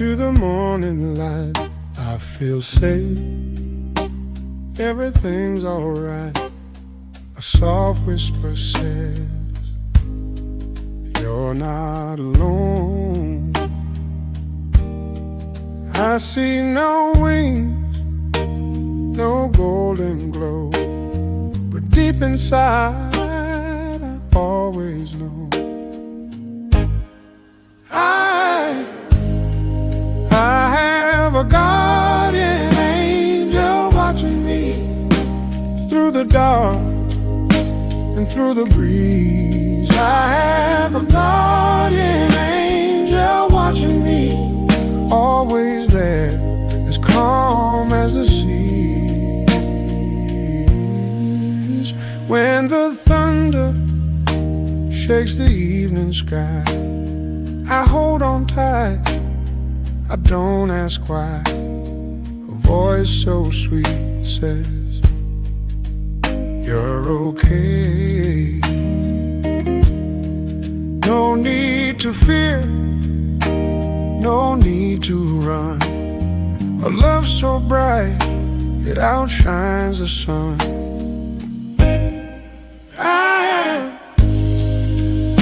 Into the morning light, I feel safe. Everything's alright. A soft whisper says, you're not alone. I see no wings, no golden glow, but deep inside I always know I have a guardian angel watching me through the dark and through the breeze. I have a guardian angel watching me, always there, as calm as the seas. When the thunder shakes the evening sky, I hold on tight, I don't ask why. A voice so sweet says, you're okay. No need to fear, no need to run. A love so bright, it outshines the sun.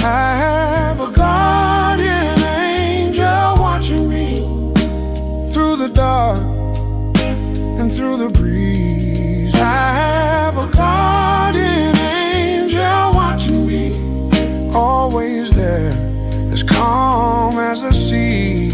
I have a guardian angel watching me through the dark and through the breeze. I have a guardian angel watching me, always there, as calm as the sea.